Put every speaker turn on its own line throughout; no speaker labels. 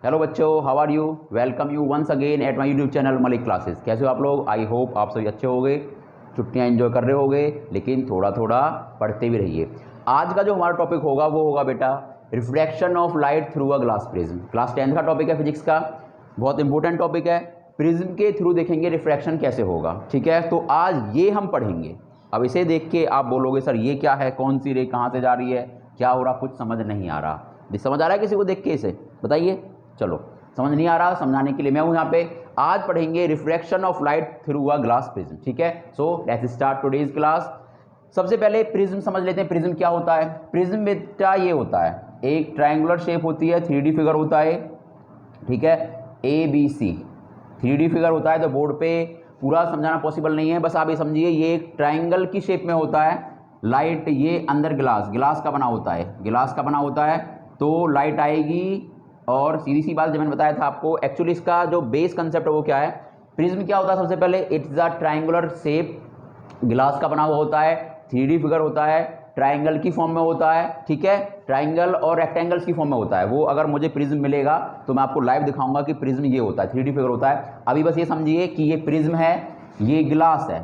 Hello बच्चों, how are you? Welcome you once again at my YouTube channel Malik classes. कैसे हो आप लोग? आई होप आप सभी अच्छे होंगे, छुट्टियां एंजॉय कर रहे होंगे, लेकिन थोड़ा थोड़ा पढ़ते भी रहिए। आज का जो हमारा टॉपिक होगा वो होगा बेटा refraction of light through a glass prism. Class 10 का टॉपिक है फिजिक्स का, बहुत इंपॉर्टेंट टॉपिक है। प्रिज्म के थ्रू देखेंगे रिफ्रैक्शन कैसे होगा, ठीक है। तो आज ये हम पढ़ेंगे। अब इसे देख के आप बोलोगे सर ये क्या है, कौन सी रे कहाँ से जा रही है, क्या हो रहा, कुछ समझ नहीं आ रहा। समझ आ रहा है किसी को देख के? इसे बताइए। चलो, समझ नहीं आ रहा, समझाने के लिए मैं हूं यहाँ पे। आज पढ़ेंगे refraction of light through a glass prism, ठीक है। So let's start today's class. सबसे पहले प्रिज्म समझ लेते हैं। प्रिज्म क्या होता है? प्रिज्म बेटा ये होता है, एक ट्रायंगुलर शेप होती है, 3D फिगर होता है, ठीक है। ABC 3D फिगर होता है, तो बोर्ड पे पूरा समझाना पॉसिबल नहीं है, बस आप ये समझिए ये एक ट्रायंगल की शेप में होता है। लाइट ये अंदर ग्लास का बना होता है, गिलास का बना होता है, तो लाइट आएगी। और सीधी सी बात जो मैंने बताया था आपको, एक्चुअली इसका जो बेस कंसेप्ट है वो क्या है। प्रिज्म क्या होता है? सबसे पहले इट्स अ ट्रायंगुलर शेप, गिलास का बना हुआ होता है, 3D फिगर होता है, ट्रायंगल की फॉर्म में होता है, ठीक है। ट्रायंगल और रेक्टेंगल्स की फॉर्म में होता है। वो अगर मुझे प्रिज्म मिलेगा तो मैं आपको लाइव दिखाऊंगा कि प्रिज्म ये होता है, 3D फिगर होता है। अभी बस ये समझिए कि ये प्रिज्म है, ये गिलास है,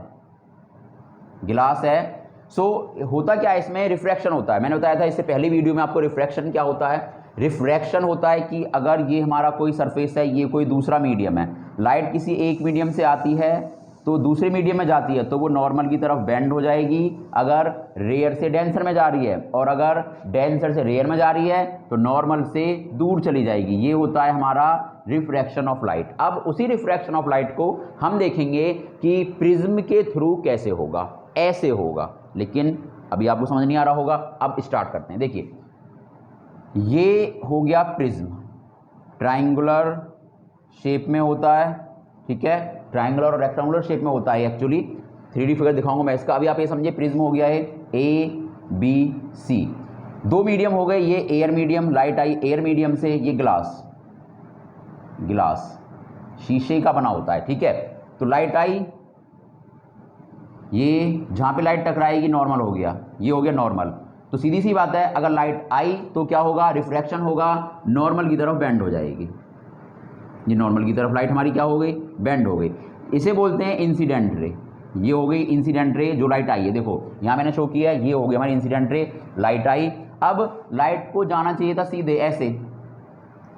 गिलास है। सो होता क्या है इसमें? रिफ्रैक्शन होता है। मैंने बताया था इससे पहली वीडियो में आपको रिफ्रैक्शन क्या होता है। रिफ्रैक्शन होता है कि अगर ये हमारा कोई सरफेस है, ये कोई दूसरा मीडियम है, लाइट किसी एक मीडियम से आती है तो दूसरे मीडियम में जाती है तो वो नॉर्मल की तरफ बेंड हो जाएगी अगर रेयर से डेंसर में जा रही है, और अगर डेंसर से रेयर में जा रही है तो नॉर्मल से दूर चली जाएगी। ये होता है हमारा रिफ्रैक्शन ऑफ लाइट। अब उसी रिफ्रैक्शन ऑफ लाइट को हम देखेंगे कि प्रिज्म के थ्रू कैसे होगा। ऐसे होगा, लेकिन अभी आपको समझ नहीं आ रहा होगा। अब स्टार्ट करते हैं। देखिए, ये हो गया प्रिज्म, ट्रायंगुलर शेप में होता है, ठीक है। ट्रायंगुलर और रेक्टेंगुलर शेप में होता है एक्चुअली। 3D फिगर दिखाऊंगा मैं इसका। अभी आप ये समझिए प्रिज्म हो गया है ABC, दो मीडियम हो गए। ये एयर मीडियम, लाइट आई एयर मीडियम से, ये गिलास शीशे का बना होता है, ठीक है। तो लाइट आई, ये जहाँ पे लाइट टकराएगी नॉर्मल हो गया, ये हो गया नॉर्मल। तो सीधी सी बात है, अगर लाइट आई तो क्या होगा? रिफ्रैक्शन होगा, नॉर्मल की तरफ बेंड हो जाएगी। ये नॉर्मल की तरफ लाइट हमारी क्या हो गई? बेंड हो गई। इसे बोलते हैं इंसिडेंट रे। ये हो गई इंसिडेंट रे, जो लाइट आई है। देखो यहाँ मैंने शो किया है, ये हो गई हमारी इंसिडेंट रे, लाइट आई। अब लाइट को जाना चाहिए था सीधे ऐसे,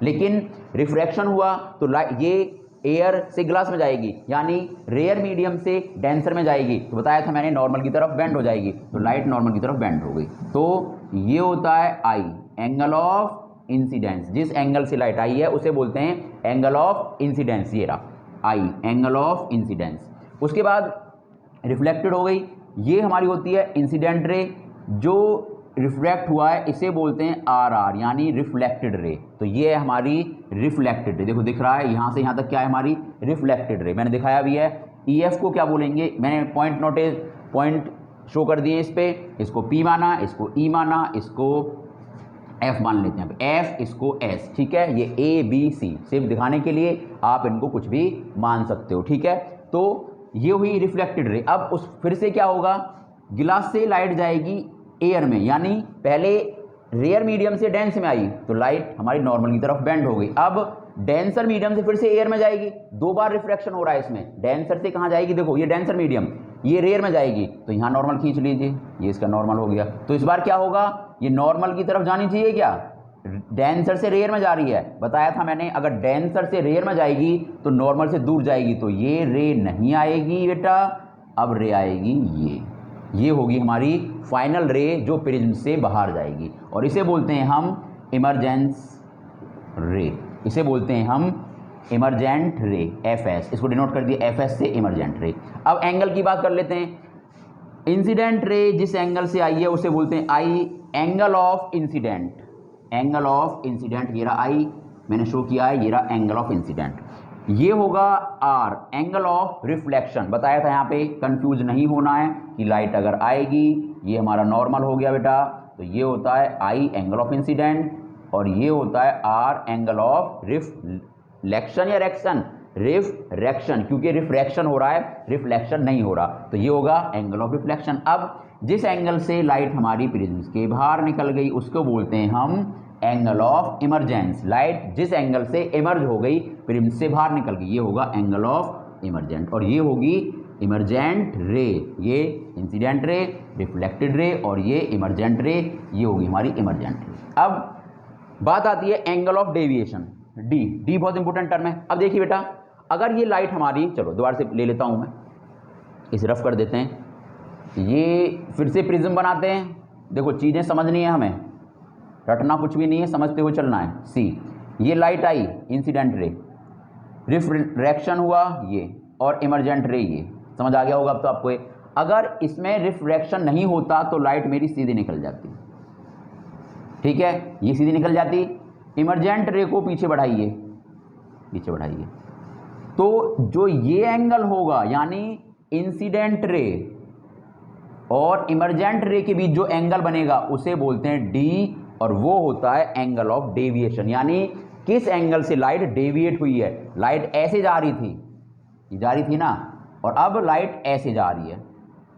लेकिन रिफ्रैक्शन हुआ तो लाइट ये एयर से ग्लास में जाएगी, यानी रेयर मीडियम से डेंसर में जाएगी। तो बताया था मैंने नॉर्मल की तरफ बेंड हो जाएगी, तो लाइट नॉर्मल की तरफ बेंड हो गई। तो ये होता है आई, एंगल ऑफ इंसिडेंस। जिस एंगल से लाइट आई है उसे बोलते हैं एंगल ऑफ इंसिडेंस। ये रहा आई, एंगल ऑफ इंसिडेंस। उसके बाद रिफ्लेक्टेड हो गई, ये हमारी होती है इंसिडेंट रे। जो रिफ्लेक्ट हुआ है इसे बोलते हैं RR, यानी रिफ्लेक्टेड रे। तो ये है हमारी रिफ्लेक्टेड रे। देखो दिख रहा है यहाँ से यहाँ तक क्या है हमारी रिफ्लेक्टेड रे, मैंने दिखाया भी है। EF को क्या बोलेंगे? मैंने पॉइंट शो कर दिए इस पे। इसको P माना, इसको E माना, इसको F मान लेते हैं। F, इसको S, ठीक है। ये ABC सिर्फ दिखाने के लिए, आप इनको कुछ भी मान सकते हो, ठीक है। तो ये हुई रिफ्लेक्टेड रे। अब उस फिर से क्या होगा? गिलास से लाइट जाएगी एयर में, यानी पहले रेयर मीडियम से डेंस में आई तो लाइट हमारी नॉर्मल की तरफ बेंड हो गई। अब डेंसर मीडियम से फिर से एयर में जाएगी, दो बार रिफ्रैक्शन हो रहा है इसमें। डेंसर से कहाँ जाएगी? देखो ये डेंसर मीडियम, ये रेयर में जाएगी, तो यहाँ नॉर्मल खींच लीजिए, ये इसका नॉर्मल हो गया। तो इस बार क्या होगा? ये नॉर्मल की तरफ जानी चाहिए क्या? डेंसर से रेयर में जा रही है, बताया था मैंने, अगर डेंसर से रेयर में जाएगी तो नॉर्मल से दूर जाएगी, तो ये रे नहीं आएगी बेटा। अब रे आएगी ये होगी हमारी फाइनल रे जो प्रिज्म से बाहर जाएगी, और इसे बोलते हैं हम इमरजेंस रे। इसे बोलते हैं हम इमरजेंट रे, FS। इसको डिनोट कर दिया FS से, इमरजेंट रे। अब एंगल की बात कर लेते हैं। इंसिडेंट रे जिस एंगल से आई है उसे बोलते हैं I, angle of incident. Angle of incident, ये रहा आई, मैंने शो किया है, ये रहा एंगल ऑफ इंसिडेंट। ये होगा R, एंगल ऑफ रिफ्लेक्शन। बताया था यहाँ पे कंफ्यूज नहीं होना है कि लाइट अगर आएगी, ये हमारा नॉर्मल हो गया बेटा, तो ये होता है I, एंगल ऑफ इंसिडेंट, और ये होता है R, एंगल ऑफ रिफ्लेक्शन या रेक्शन, रिफ्रैक्शन, क्योंकि रिफ्रैक्शन हो रहा है, रिफ्लेक्शन नहीं हो रहा, तो ये होगा एंगल ऑफ रिफ्लेक्शन। अब जिस एंगल से लाइट हमारी प्रिज्म के बाहर निकल गई उसको बोलते हैं हम एंगल ऑफ इमरजेंस, लाइट जिस एंगल से इमर्ज हो गई प्रिज्म से बाहर निकल गई, ये होगा एंगल ऑफ इमरजेंट, और ये होगी इमरजेंट रे, ये इंसिडेंट रे, रिफ्लेक्टेड रे, और ये इमरजेंट रे, ये होगी हमारी इमरजेंट रे। अब बात आती है एंगल ऑफ डेविएशन, डी बहुत इंपॉर्टेंट टर्म है। अब देखिए बेटा, अगर ये लाइट हमारी, चलो दोबारा से ले लेता हूँ मैं, इसे रफ कर देते हैं, ये फिर से प्रिज्म बनाते हैं। देखो चीज़ें समझनी है हमें, रटना कुछ भी नहीं है, समझते हुए चलना है। सी, ये लाइट आई इंसिडेंट रे, रिफ्रैक्शन हुआ ये, और इमरजेंट रे ये, समझ आ गया होगा अब तो आपको। अगर इसमें रिफ्रैक्शन नहीं होता तो लाइट मेरी सीधी निकल जाती, ठीक है, ये सीधी निकल जाती। इमरजेंट रे को पीछे बढ़ाइए, पीछे बढ़ाइए, तो जो ये एंगल होगा यानी इंसिडेंट रे और इमरजेंट रे के बीच जो एंगल बनेगा उसे बोलते हैं डी, और वो होता है एंगल ऑफ डेविएशन, यानी किस एंगल से लाइट डेविएट हुई है। लाइट ऐसे जा रही थी, ये जा रही थी ना, और अब लाइट ऐसे जा रही है,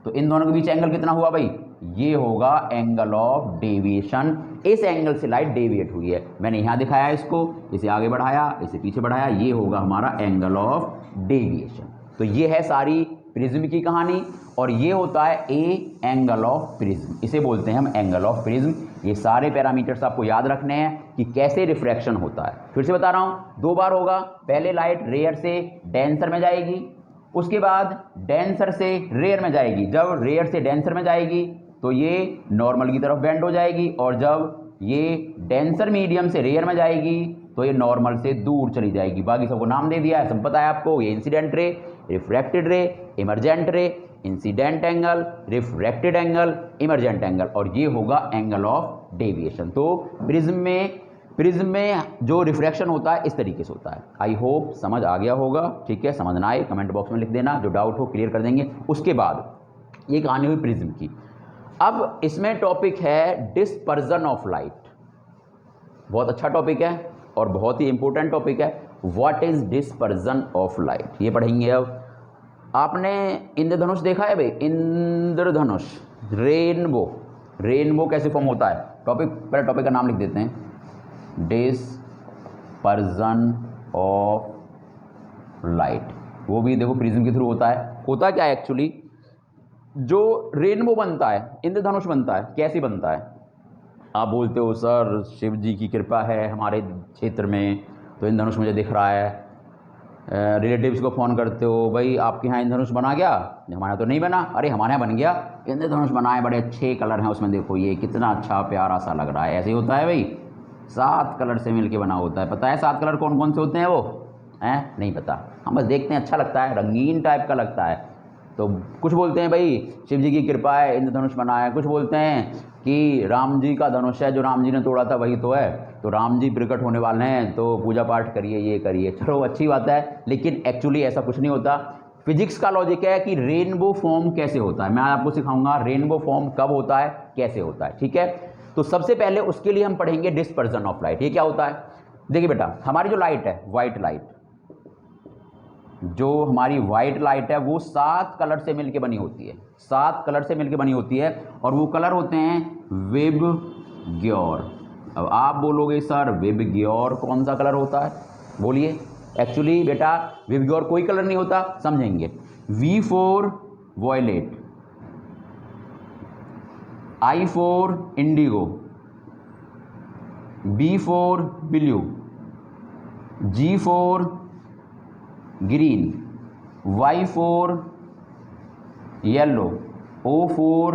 तो इन दोनों के बीच एंगल कितना हुआ भाई, ये होगा एंगल ऑफ डेविएशन। इस एंगल से लाइट डेविएट हुई है, मैंने यहाँ दिखाया इसको, इसे आगे बढ़ाया, इसे पीछे बढ़ाया, ये होगा हमारा एंगल ऑफ डेविएशन। तो ये है सारी प्रिज्म की कहानी, और ये होता है ए एंगल ऑफ प्रिज्म, इसे बोलते हैं हम एंगल ऑफ प्रिज्म। ये सारे पैरामीटर्स आपको याद रखने हैं कि कैसे रिफ्रैक्शन होता है। फिर से बता रहा हूँ, दो बार होगा, पहले लाइट रेयर से डेंसर में जाएगी, उसके बाद डेंसर से रेयर में जाएगी। जब रेयर से डेंसर में जाएगी तो ये नॉर्मल की तरफ बेंड हो जाएगी, और जब ये डेंसर मीडियम से रेयर में जाएगी तो ये नॉर्मल से दूर चली जाएगी। बाकी सबको नाम दे दिया है, सब पता है आपको, ये इंसिडेंट रे, रिफ्रैक्टेड रे, emergent ray, incident angle, refracted angle, emergent angle, और ये होगा एंगल ऑफ डेविएशन। तो प्रिज्म में जो रिफ्रैक्शन होता है इस तरीके से होता है। आई होप समझ आ गया होगा, ठीक है, समझना आए कमेंट बॉक्स में लिख देना, जो डाउट हो क्लियर कर देंगे। उसके बाद ये कहानी हुई प्रिज्म की। अब इसमें टॉपिक है डिस्पर्जन ऑफ लाइट, बहुत अच्छा टॉपिक है और बहुत ही इंपॉर्टेंट टॉपिक है। What is dispersion of light, ये पढ़ेंगे। अब आपने इंद्रधनुष देखा है भाई, इंद्रधनुष, रेनबो, रेनबो कैसे फॉर्म होता है। टॉपिक, पहले टॉपिक का नाम लिख देते हैं, डिस्पर्जन ऑफ लाइट। वो भी देखो प्रिज्म के थ्रू होता है। होता क्या है एक्चुअली, जो रेनबो बनता है, इंद्रधनुष बनता है, कैसे बनता है। आप बोलते हो सर शिव जी की कृपा है हमारे क्षेत्र में, तो इंद्रधनुष मुझे दिख रहा है। रिलेटिव्स को फ़ोन करते हो, भाई आपके यहाँ इंद्रधनुष बना गया, हमारे यहाँ तो नहीं बना। अरे हमारे यहाँ बन गया, इंद्रधनुष बना है, बड़े अच्छे कलर हैं उसमें, देखो ये कितना अच्छा प्यारा सा लग रहा है। ऐसे ही होता है भाई, 7 कलर से मिलके बना होता है। पता है 7 कलर कौन कौन से होते हैं वो हैं, नहीं पता, हम बस देखते हैं अच्छा लगता है, रंगीन टाइप का लगता है। तो कुछ बोलते हैं भाई शिव जी की कृपा है इंद्रधनुष बना है, कुछ बोलते हैं कि राम जी का धनुष है, जो राम जी ने तोड़ा था वही तो है, तो राम जी प्रकट होने वाले हैं, तो पूजा पाठ करिए, ये करिए। चलो अच्छी बात है, लेकिन एक्चुअली ऐसा कुछ नहीं होता। फिजिक्स का लॉजिक है कि रेनबो फॉर्म कैसे होता है, मैं आपको सिखाऊंगा रेनबो फॉर्म कब होता है, कैसे होता है, ठीक है। तो सबसे पहले उसके लिए हम पढ़ेंगे डिस्पर्जन ऑफ लाइट। ये क्या होता है, देखिए बेटा, हमारी जो लाइट है, वाइट लाइट, जो हमारी वाइट लाइट है वो 7 कलर से मिलके बनी होती है, 7 कलर से मिलके बनी होती है, और वो कलर होते हैं विबग्योर। अब आप बोलोगे सर विबग्योर कौन सा कलर होता है, बोलिए। एक्चुअली बेटा विबग्योर कोई कलर नहीं होता, समझेंगे। V4 violet, I4 indigo, B4 blue, G4 green, Y4 yellow, O4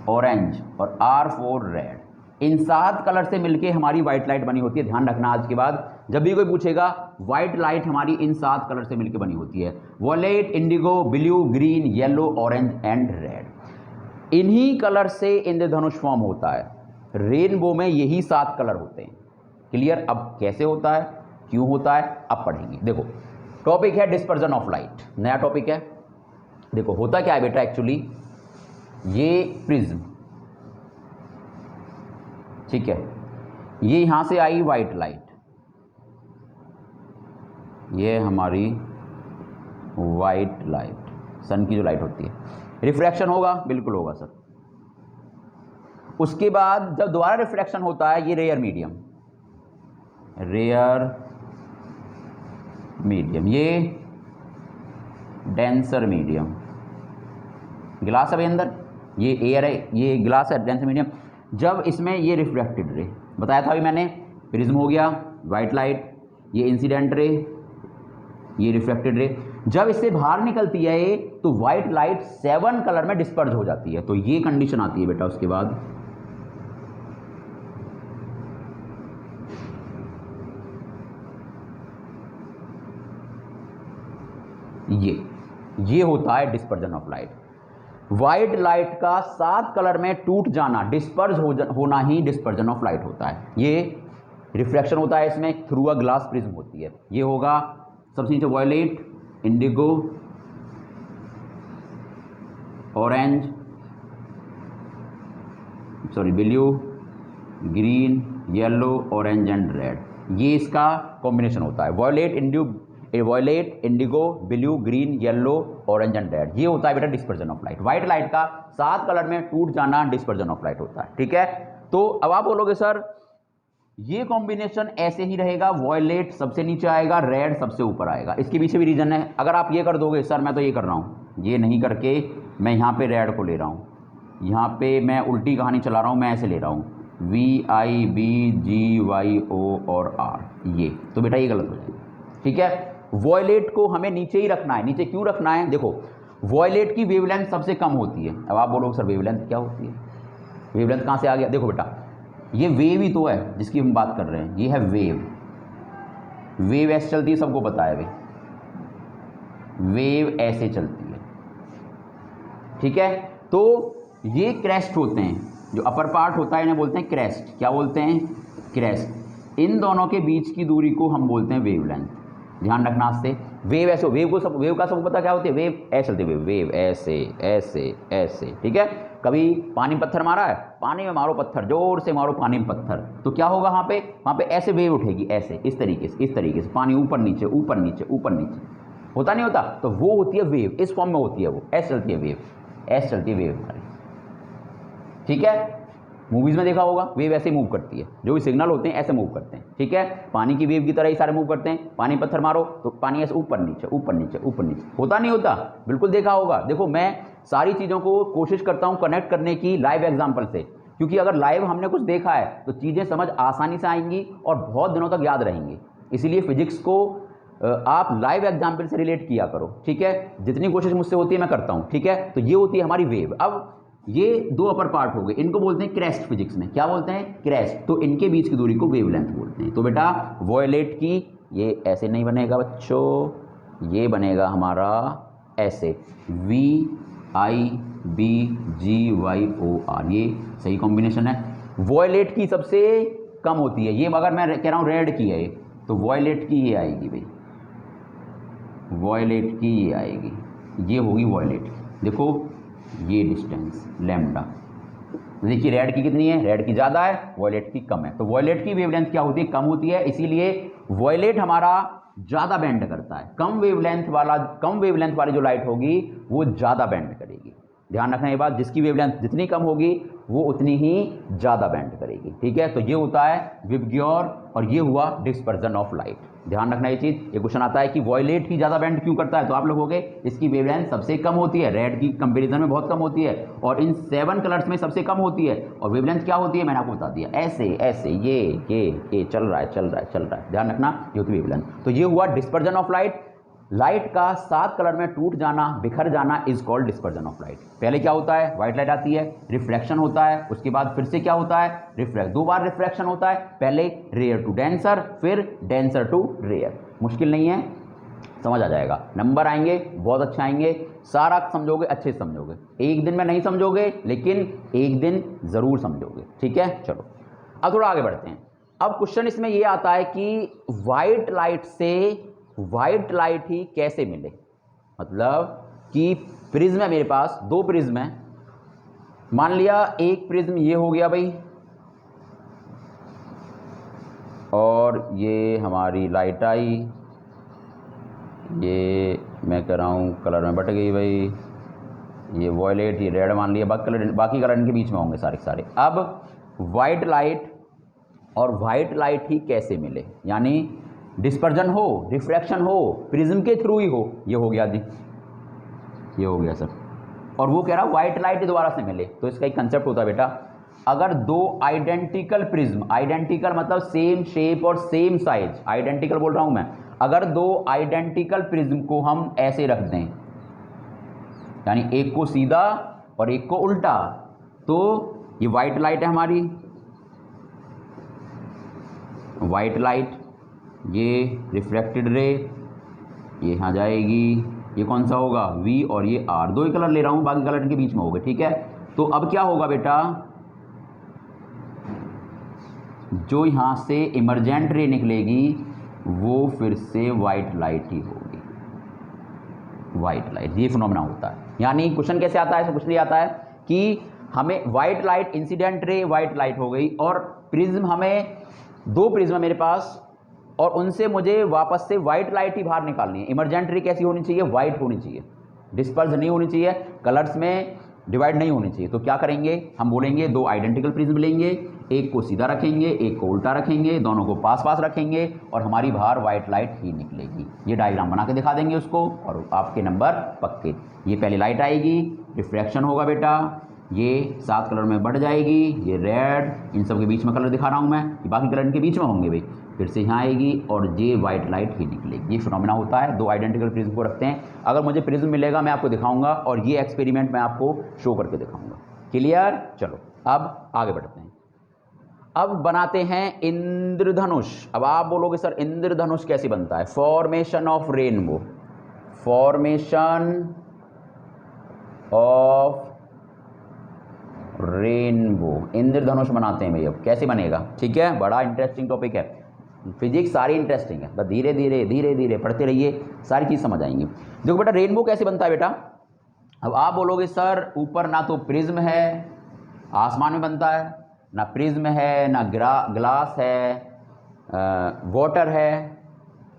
orange और R4 रेड। इन 7 कलर से मिलके हमारी वाइट लाइट बनी होती है। ध्यान रखना, आज के बाद जब भी कोई पूछेगा, वाइट लाइट हमारी इन 7 कलर से मिलके बनी होती है, violet, indigo, blue, green, yellow, orange and red. इन्हीं कलर से इंद्रधनुष फॉर्म होता है। रेनबो में यही 7 कलर होते हैं। क्लियर। अब कैसे होता है, क्यों होता है, अब पढ़ेंगे। देखो टॉपिक है डिस्पर्जन ऑफ लाइट, नया टॉपिक है। देखो होता क्या है बेटा, एक्चुअली ये प्रिज्म, ठीक है, ये यहां से आई वाइट लाइट, ये हमारी वाइट लाइट, सन की जो लाइट होती है। रिफ्रैक्शन होगा, बिल्कुल होगा सर। उसके बाद जब दोबारा रिफ्रैक्शन होता है, ये रेयर मीडियम, रेयर मीडियम, ये डेंसर मीडियम, ग्लास है भाई अंदर, ये एयर है, ये ग्लास है, डेंसर मीडियम। जब इसमें ये रिफ्रैक्टेड रे, बताया था अभी मैंने, प्रिज्म हो गया, वाइट लाइट, ये इंसिडेंट रे, ये रिफ्रैक्टेड रे, जब इससे बाहर निकलती है ये, तो वाइट लाइट 7 कलर में डिस्पर्ज हो जाती है। तो ये कंडीशन आती है बेटा। उसके बाद ये होता है dispersion of light. White light का 7 कलर में टूट जाना, डिस्पर्ज होना ही डिस्पर्जन ऑफ लाइट होता है। ये रिफ्रैक्शन होता है इसमें, थ्रू अ ग्लास प्रिज्म होती है। ये होगा सबसे नीचे violet, indigo, orange, sorry blue, green, yellow, orange and red. ये इसका कॉम्बिनेशन होता है। Violet, indigo, blue, green, yellow, orange and red. ये होता है बेटा dispersion of light. White light का 7 कलर में टूट जाना डिस्पर्जन ऑफ लाइट होता है। ठीक है, तो अब आप बोलोगे सर ये कॉम्बिनेशन ऐसे ही रहेगा, वायलेट सबसे नीचे आएगा, रेड सबसे ऊपर आएगा। इसके पीछे भी रीजन है। अगर आप ये कर दोगे, सर मैं तो ये कर रहा हूँ, ये नहीं करके मैं यहाँ पे रेड को ले रहा हूँ, यहाँ पे मैं उल्टी कहानी चला रहा हूँ, मैं ऐसे ले रहा हूँ VIBGYO और R, ये तो बेटा ये गलत हो जाएगा। ठीक है, वॉयलेट को हमें नीचे ही रखना है। नीचे क्यों रखना है? देखो वॉयलेट की वेवलेंथ सबसे कम होती है। अब आप बोलोगे सर वेवलेंथ क्या होती है, वेवलेंथ कहाँ से आ गया? देखो बेटा ये वेव ही तो है जिसकी हम बात कर रहे हैं, ये है वेव। वेव ऐसे चलती है, सबको पता है भाई, वेव ऐसे चलती है। ठीक है, तो ये क्रेस्ट होते हैं, जो अपर पार्ट होता है इन्हें बोलते हैं क्रेस्ट। क्या बोलते हैं? क्रेस्ट। इन दोनों के बीच की दूरी को हम बोलते हैं वेवलेंथ। ध्यान रखना से वेव ऐसे, वेव का सबको पता क्या होती है? वेव ऐसे चलती है, वेव ऐसे ऐसे ऐसे। ठीक है, कभी पानी में पत्थर मारा है, पानी में मारो पत्थर, जोर से मारो पानी में पत्थर, तो क्या होगा वहाँ पे ऐसे वेव उठेगी, ऐसे इस तरीके से पानी ऊपर नीचे ऊपर नीचे ऊपर नीचे, होता नहीं होता? तो वो होती है वेव, इस फॉर्म में होती है वो, ऐसे चलती है वेव, ऐसे चलती है वेव हमारी। ठीक है, मूवीज़ में देखा होगा वेव ऐसे मूव करती है, जो भी सिग्नल होते हैं ऐसे मूव करते हैं। ठीक है, पानी की वेव की तरह ही सारे मूव करते हैं। पानी पत्थर मारो तो पानी ऐसे ऊपर नीचे ऊपर नीचे ऊपर नीचे, होता नहीं होता? बिल्कुल देखा होगा। देखो मैं सारी चीज़ों को कोशिश करता हूँ कनेक्ट करने की लाइव एग्जाम्पल से, क्योंकि अगर लाइव हमने कुछ देखा है तो चीज़ें समझ आसानी से आएंगी और बहुत दिनों तक याद रहेंगी। इसीलिए फिजिक्स को आप लाइव एग्जाम्पल से रिलेट किया करो। ठीक है, जितनी कोशिश मुझसे होती है मैं करता हूँ। ठीक है, तो ये होती है हमारी वेव। अब ये 2 अपर पार्ट हो गए, इनको बोलते हैं क्रेस्ट फिजिक्स में। क्या बोलते हैं? क्रेस्ट। तो इनके बीच की दूरी को वेवलेंथ बोलते हैं। तो बेटा वॉयलेट की ये ऐसे नहीं बनेगा बच्चों, ये बनेगा हमारा ऐसे VIBGYOR, ये सही कॉम्बिनेशन है। वॉयलेट की सबसे कम होती है ये, अगर मैं कह रहा हूँ रेड की है तो वॉयलेट की ये आएगी भाई, वॉयलेट की ये आएगी, ये होगी वॉयलेट की। देखो ये डिस्टेंस लैम्डा, देखिए रेड की कितनी है? रेड की ज़्यादा है, वॉयलेट की कम है। तो वॉयलेट की वेवलेंथ क्या होती है? कम होती है, इसीलिए वॉयलेट हमारा ज़्यादा बेंड करता है। कम वेवलेंथ वाली जो लाइट होगी वो ज़्यादा बेंड करेगी। ध्यान रखना ये बात, जिसकी वेवलेंथ जितनी कम होगी वो उतनी ही ज़्यादा बेंड करेगी। ठीक है, तो ये होता है विबग्योर और ये हुआ डिस्पर्जन ऑफ लाइट। ध्यान रखना ये चीज़। ये क्वेश्चन आता है कि वॉयलेट ही ज़्यादा बेंड क्यों करता है, तो आप लोग हो गए इसकी वेवलेंथ सबसे कम होती है, रेड की कंपेरिजन में बहुत कम होती है, और इन 7 कलर्स में सबसे कम होती है। और वेवलेंथ क्या होती है मैंने आपको बता दिया, ऐसे ऐसे ये चल रहा है। ध्यान रखना, ये होती है वेवलेंथ। तो ये हुआ डिस्पर्जन ऑफ लाइट। लाइट का 7 कलर में टूट जाना, बिखर जाना is called dispersion of light. पहले क्या होता है? व्हाइट लाइट आती है, रिफ्लेक्शन होता है, उसके बाद फिर से क्या होता है? रिफ्लेक्ट। 2 बार रिफ्लेक्शन होता है, पहले रेयर टू डेंसर, फिर डेंसर टू रेयर। मुश्किल नहीं है, समझ आ जाएगा। नंबर आएंगे बहुत अच्छे आएंगे, सारा समझोगे, अच्छे से समझोगे। एक दिन में नहीं समझोगे, लेकिन एक दिन ज़रूर समझोगे। ठीक है, चलो अब थोड़ा आगे बढ़ते हैं। अब क्वेश्चन इसमें ये आता है कि वाइट लाइट से वाइट लाइट ही कैसे मिले। मतलब कि प्रिज्म है मेरे पास, 2 प्रिज्म है, मान लिया एक प्रिज्म ये हो गया भाई, और ये हमारी लाइट आई, ये मैं कह रहा हूँ कलर में बट गई भाई, ये वॉयलेट, ये रेड मान लिया, बाकी कलर इनके बीच में होंगे सारे सारे। अब वाइट लाइट और वाइट लाइट ही कैसे मिले, यानी डिस्पर्जन हो, रिफ्रैक्शन हो, प्रिज्म के थ्रू ही हो, ये हो गया जी, ये हो गया सर। और वो कह रहा व्हाइट लाइट दोबारा से मिले, तो इसका एक कंसेप्ट होता है बेटा, अगर दो आइडेंटिकल प्रिज्म, आइडेंटिकल मतलब सेम शेप और सेम साइज, आइडेंटिकल बोल रहा हूं मैं, अगर दो आइडेंटिकल प्रिज्म को हम ऐसे रख दें, यानी एक को सीधा और एक को उल्टा, तो ये व्हाइट लाइट है हमारी, व्हाइट लाइट, ये रिफ्लेक्टेड रे, ये यहाँ जाएगी, ये कौन सा होगा V और ये R, दो ही कलर ले रहा हूँ, बाकी कलर के बीच में होगा, ठीक है। तो अब क्या होगा बेटा, जो यहाँ से इमरजेंट रे निकलेगी वो फिर से वाइट लाइट ही होगी, वाइट लाइट, ये फिनोमेना होता है। यानी क्वेश्चन कैसे आता है, ऐसा कुछ नहीं आता है कि हमें white light, incident ray white light हो गई, और प्रिज्म, हमें दो प्रिज्म मेरे पास, और उनसे मुझे वापस से वाइट लाइट ही बाहर निकालनी है। इमरजेंट रे कैसी होनी चाहिए, वाइट होनी चाहिए, डिस्पर्स नहीं होनी चाहिए, कलर्स में डिवाइड नहीं होनी चाहिए। तो क्या करेंगे, हम बोलेंगे दो आइडेंटिकल प्रिज्म लेंगे, एक को सीधा रखेंगे, एक को उल्टा रखेंगे, दोनों को पास पास रखेंगे, और हमारी बाहर वाइट लाइट ही निकलेगी। ये डायग्राम बना के दिखा देंगे उसको, और आपके नंबर पक्के। ये पहले लाइट आएगी, रिफ्रैक्शन होगा बेटा, ये 7 कलर में बढ़ जाएगी, ये रेड, इन सब के बीच में कलर दिखा रहा हूँ मैं, बाकी कलर इनके बीच में होंगे भाई, फिर से यहाँ आएगी और ये वाइट लाइट ही निकलेगी। ये फिनोमेना होता है, दो आइडेंटिकल प्रिज्म को रखते हैं। अगर मुझे प्रिज्म मिलेगा मैं आपको दिखाऊंगा, और ये एक्सपेरिमेंट मैं आपको शो करके दिखाऊंगा। क्लियर, चलो अब आगे बढ़ते हैं। अब बनाते हैं इंद्रधनुष। अब आप बोलोगे सर इंद्रधनुष कैसे बनता है, formation of rainbow, formation of rainbow, इंद्रधनुष बनाते हैं भाई। अब कैसे बनेगा, ठीक है, बड़ा इंटरेस्टिंग टॉपिक है, फिजिक्स सारी इंटरेस्टिंग है, बस धीरे धीरे धीरे धीरे पढ़ते रहिए, सारी चीज़ समझ आएंगी। देखो बेटा रेनबो कैसे बनता है बेटा। अब आप बोलोगे सर ऊपर ना तो प्रिज्म है, आसमान में बनता है, ना प्रिज्म है, ना ग्लास है, वाटर है,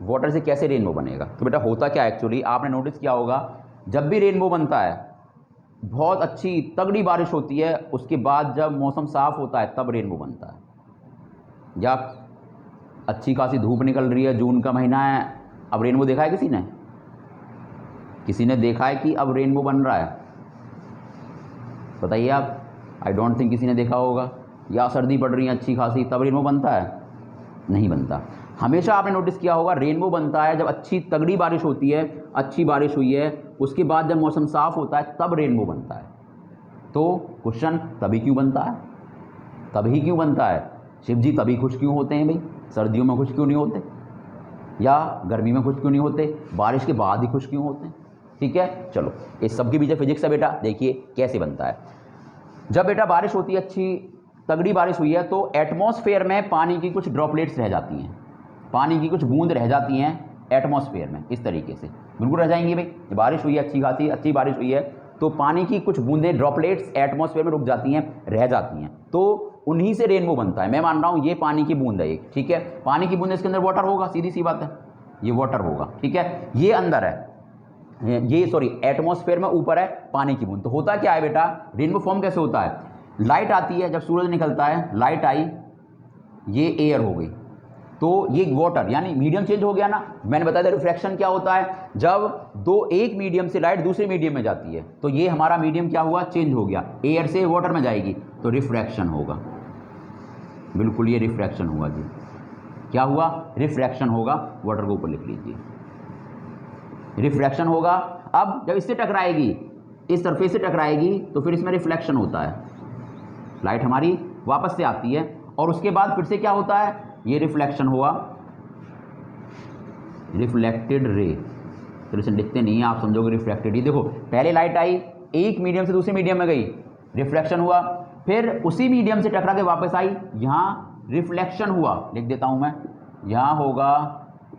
वाटर से कैसे रेनबो बनेगा। तो बेटा होता क्या है, एक्चुअली आपने नोटिस किया होगा, जब भी रेनबो बनता है बहुत अच्छी तगड़ी बारिश होती है, उसके बाद जब मौसम साफ होता है तब रेनबो बनता है, या अच्छी खासी धूप निकल रही है, जून का महीना है, अब रेनबो देखा है किसी ने, किसी ने देखा है कि अब रेनबो बन रहा है, बताइए आप। आई डोंट थिंक किसी ने देखा होगा। या सर्दी पड़ रही है अच्छी खासी तब रेनबो बनता है, नहीं बनता। हमेशा आपने नोटिस किया होगा रेनबो बनता है जब अच्छी तगड़ी बारिश होती है, अच्छी बारिश हुई है, उसके बाद जब मौसम साफ होता है तब रेनबो बनता है। तो क्वेश्चन तभी क्यों बनता है, तभी क्यों बनता है, शिव जी तभी खुश क्यों होते हैं भाई, सर्दियों में खुश क्यों नहीं होते, या गर्मी में खुश क्यों नहीं होते, बारिश के बाद ही खुश क्यों होते हैं। ठीक है, चलो इस सब के पीछे फिजिक्स है बेटा। देखिए कैसे बनता है। जब बेटा बारिश होती है, अच्छी तगड़ी बारिश हुई है, तो एटमॉस्फेयर में पानी की कुछ ड्रॉपलेट्स रह जाती हैं, पानी की कुछ बूंद रह जाती हैं एटमॉस्फेयर में, इस तरीके से बिल्कुल रह जाएंगी भाई। बारिश हुई है, अच्छी खासी अच्छी बारिश हुई है, तो पानी की कुछ बूंदें ड्रॉपलेट्स एटमॉस्फेयर में रुक जाती हैं, रह जाती हैं, तो उन्हीं से रेनबो बनता है। मैं मान रहा हूँ ये पानी की बूंद है एक, ठीक है, पानी की बूंद, इसके अंदर वाटर होगा, सीधी सी बात है, ये वाटर होगा, ठीक है, ये अंदर है, ये सॉरी एटमॉस्फेयर में ऊपर है पानी की बूंद। तो होता क्या है बेटा, रेनबो फॉर्म कैसे होता है, लाइट आती है, जब सूरज निकलता है लाइट आई, ये एयर हो गई, तो ये वाटर, यानी मीडियम चेंज हो गया ना। मैंने बताया था रिफ्रैक्शन क्या होता है, जब एक मीडियम से लाइट दूसरे मीडियम में जाती है, तो ये हमारा मीडियम क्या हुआ, चेंज हो गया, एयर से वाटर में जाएगी तो रिफ्रैक्शन होगा, बिल्कुल ये रिफ्रैक्शन हुआ जी। क्या हुआ, रिफ्रैक्शन होगा, वाटर को ऊपर लिख लीजिए, रिफ्रैक्शन होगा। अब जब इससे टकराएगी, इस सरफेस से टकराएगी, तो फिर इसमें रिफ्लेक्शन होता है, लाइट हमारी वापस से आती है, और उसके बाद फिर से क्या होता है, ये रिफ्लेक्शन हुआ, रिफ्लेक्टेड रे, तो इसे लिखते नहीं है, आप समझोगे रिफ्लेक्टेड ही। देखो पहले लाइट आई, एक मीडियम से दूसरे मीडियम में गई, रिफ्लेक्शन हुआ, फिर उसी मीडियम से टकरा के वापस आई, यहाँ रिफ्लेक्शन हुआ, लिख देता हूँ मैं, यहाँ होगा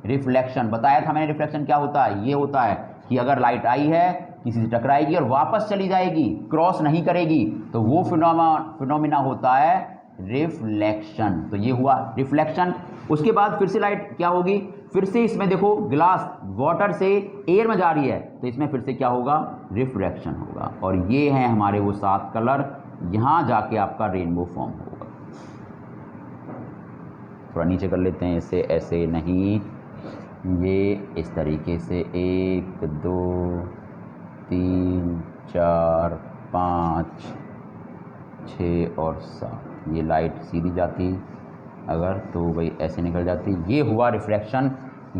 रिफ्लेक्शन। बताया था मैंने रिफ्लेक्शन क्या होता है, ये होता है कि अगर लाइट आई है, किसी से टकराएगी और वापस चली जाएगी, क्रॉस नहीं करेगी, तो वो फिनोमिना होता है रिफ्लेक्शन। तो ये हुआ रिफ्लेक्शन। उसके बाद फिर से लाइट क्या होगी, फिर से इसमें देखो ग्लास वाटर से एयर में जा रही है, तो इसमें फिर से क्या होगा, रिफ्रैक्शन होगा। और ये हैं हमारे वो 7 कलर, यहाँ जाके आपका रेनबो फॉर्म होगा। थोड़ा नीचे कर लेते हैं इसे, ऐसे नहीं, ये इस तरीके से 1 2 3 4 5 6 और 7, ये लाइट सीधी जाती अगर तो भाई ऐसे निकल जाती। ये हुआ रिफ्रैक्शन।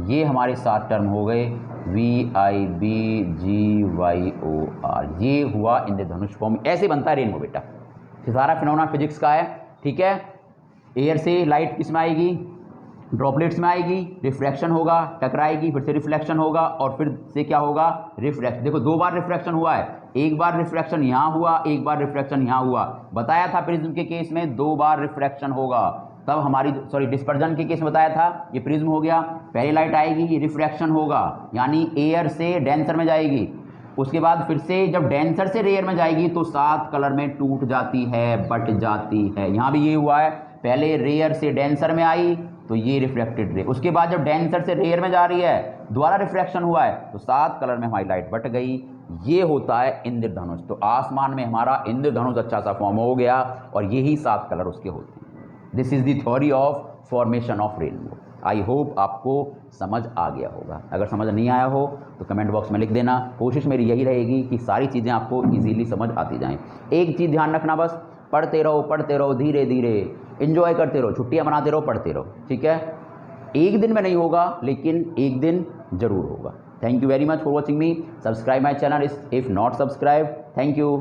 ये हमारे 7 टर्म हो गए, VIBGYOR, ये हुआ इंद्रधनुष फॉर्म। ऐसे बनता है रेनबो बेटा। सारा फिनोमेना फिजिक्स का है, ठीक है। एयर से लाइट किस में आएगी, ड्रॉपलेट्स में आएगी, रिफ्रैक्शन होगा, टकराएगी, फिर से रिफ्लेक्शन होगा, और फिर से क्या होगा, रिफ्रैक्शन। देखो 2 बार रिफ्रैक्शन हुआ है, एक बार रिफ्रैक्शन यहाँ हुआ, एक बार रिफ्रैक्शन यहाँ हुआ। बताया था प्रिज्म के केस में 2 बार रिफ्रैक्शन होगा, तब हमारी डिस्पर्जन के केस में बताया था। ये प्रिज्म हो गया, पहली लाइट आएगी, ये रिफ्रैक्शन होगा, यानी एयर से डेंसर में जाएगी। उसके बाद फिर से जब डेंसर से रेयर में जाएगी तो 7 कलर में टूट जाती है, बट जाती है। यहाँ भी ये हुआ है, पहले रेयर से डेंसर में आई तो ये रिफ्लेक्टेड रे, उसके बाद जब डेंसर से रेयर में जा रही है दोबारा रिफ्रैक्शन हुआ है तो 7 कलर में हमारी लाइट बट गई। ये होता है इंद्रधनुष। तो आसमान में हमारा इंद्रधनुष अच्छा सा फॉर्म हो गया, और यही 7 कलर उसके होते हैं। This is the theory of formation of rainbow. I hope आपको समझ आ गया होगा। अगर समझ नहीं आया हो तो कमेंट बॉक्स में लिख देना। कोशिश मेरी यही रहेगी कि सारी चीज़ें आपको इजीली समझ आती जाएं। एक चीज़ ध्यान रखना, बस पढ़ते रहो धीरे धीरे, एंजॉय करते रहो, छुट्टियां मनाते रहो, पढ़ते रहो, ठीक है। एक दिन में नहीं होगा, लेकिन एक दिन जरूर होगा। Thank you very much for watching me. Subscribe my channel if not subscribe. Thank you.